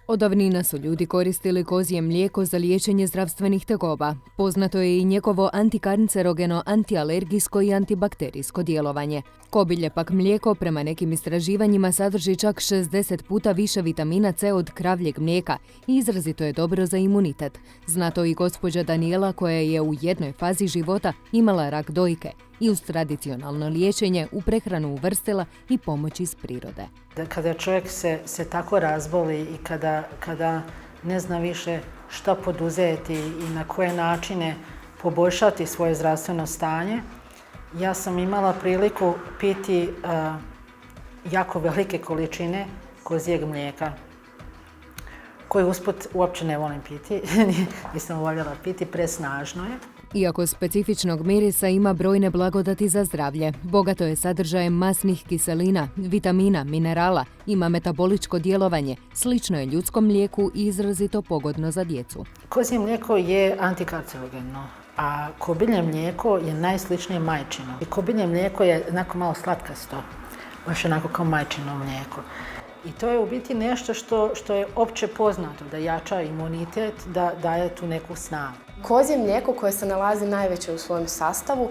Od davnina su ljudi koristili kozje mlijeko za liječenje zdravstvenih tegoba. Poznato je i njegovo antikancerogeno, antialergijsko i antibakterijsko djelovanje. Kobilje pak mlijeko prema nekim istraživanjima sadrži čak 60 puta više vitamina C od kravljeg mlijeka i izrazito je dobro za imunitet. Zna to i gospođa Daniela koja je u jednoj fazi života imala rak dojke i uz tradicionalno liječenje u prehranu uvrstila i pomoć iz prirode. Kada čovjek se tako razboli i kada ne zna više šta poduzeti i na koje načine poboljšati svoje zdravstveno stanje, ja sam imala priliku piti jako velike količine kozjeg mlijeka, koje usput uopće ne volim piti, nisam voljela piti, presnažno je. Iako specifičnog mirisa ima brojne blagodati za zdravlje, bogato je sadržajem masnih kiselina, vitamina, minerala, ima metaboličko djelovanje, slično je ljudskom mlijeku i izrazito pogodno za djecu. Kozje mlijeko je antikancerogeno, a kobilje mlijeko je najsličnije majčino. I kobilje mlijeko je onako malo slatkasto, baš onako kao majčino mlijeko. I to je u biti nešto što je opće poznato, da jača imunitet, da daje tu neku snagu. Kozje mlijeko koje se nalazi najveće u svojem sastavu,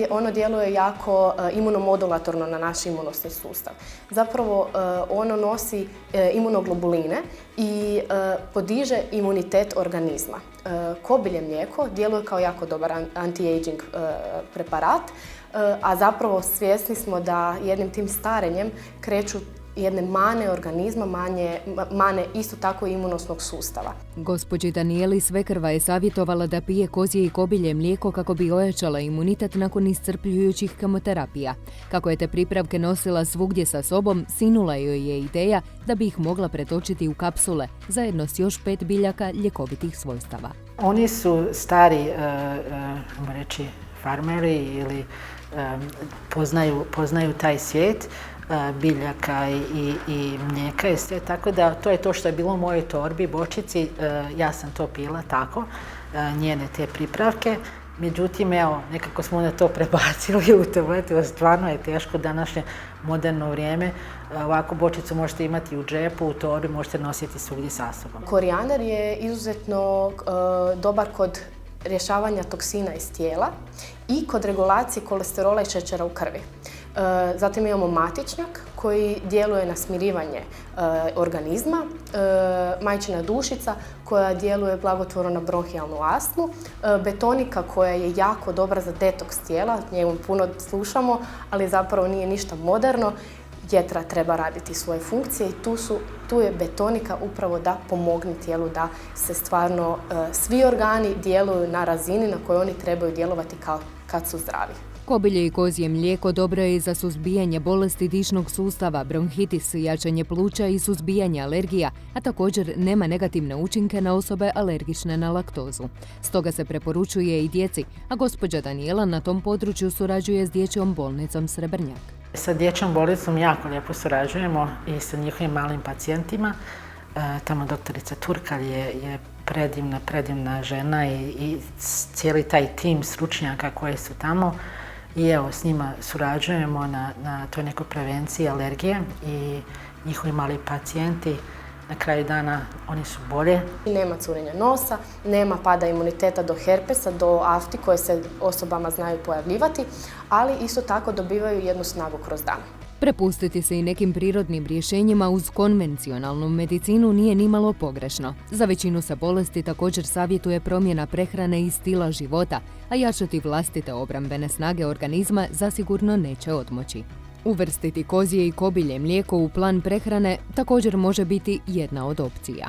ono djeluje jako imunomodulatorno na naš imunosni sustav. Zapravo ono nosi imunoglobuline i podiže imunitet organizma. Kobilje mlijeko djeluje kao jako dobar anti-aging preparat, a zapravo svjesni smo da jednim tim starenjem kreću jedne mane organizma, mane isto tako imunosnog sustava. Gospođi Danijeli Svekrva je savjetovala da pije kozje i kobilje mlijeko kako bi ojačala imunitet nakon iscrpljujućih kemoterapija. Kako je te pripravke nosila svugdje sa sobom, sinula joj je ideja da bi ih mogla pretočiti u kapsule, zajedno s još 5 biljaka ljekovitih svojstava. Oni su stari, reći, farmeri ili poznaju taj svijet biljaka i mlijeka i sve, tako da to je to što je bilo u mojoj torbi, bočici, ja sam to pila tako, njene te pripravke. Međutim, evo, nekako smo na to prebacili u tabletu, stvarno je teško današnje moderno vrijeme. Ovako bočicu možete imati u džepu, u torbi, možete nositi svugdje sa sobom. Korijander je izuzetno dobar kod rješavanja toksina iz tijela i kod regulacije kolesterola i šećera u krvi. Zatim imamo matičnjak koji djeluje na smirivanje organizma, majčina dušica koja djeluje blagotvorno na bronhijalnu astmu, betonika koja je jako dobra za detoks tijela, njemu puno slušamo, ali zapravo nije ništa moderno. Jetra treba raditi svoje funkcije i tu je betonika upravo da pomogne tijelu da se stvarno svi organi djeluju na razini na kojoj oni trebaju djelovati kad su zdravi. Kobilje i kozje mlijeko dobro je i za suzbijanje bolesti dišnog sustava, bronhitis, jačanje pluća i suzbijanje alergija, a također nema negativne učinke na osobe alergične na laktozu. Stoga se preporučuje i djeci, a gospođa Daniela na tom području surađuje s dječjom bolnicom Srebrnjak. Sa dječjom bolnicom jako lijepo surađujemo i sa njihovim malim pacijentima. Tamo doktorica Turkalj je predivna žena i cijeli taj tim stručnjaka koji su tamo. I evo, s njima surađujemo na toj nekoj prevenciji alergije i njihovi mali pacijenti na kraju dana oni su bolje. Nema curenja nosa, nema pada imuniteta do herpesa, do afti koje se osobama znaju pojavljivati, ali isto tako dobivaju jednu snagu kroz dan. Prepustiti se i nekim prirodnim rješenjima uz konvencionalnu medicinu nije nimalo pogrešno. Za većinu sa bolesti također savjetuje promjena prehrane i stila života, a jačati vlastite obrambene snage organizma zasigurno neće odmoći. Uvrstiti kozje i kobilje mlijeko u plan prehrane također može biti jedna od opcija.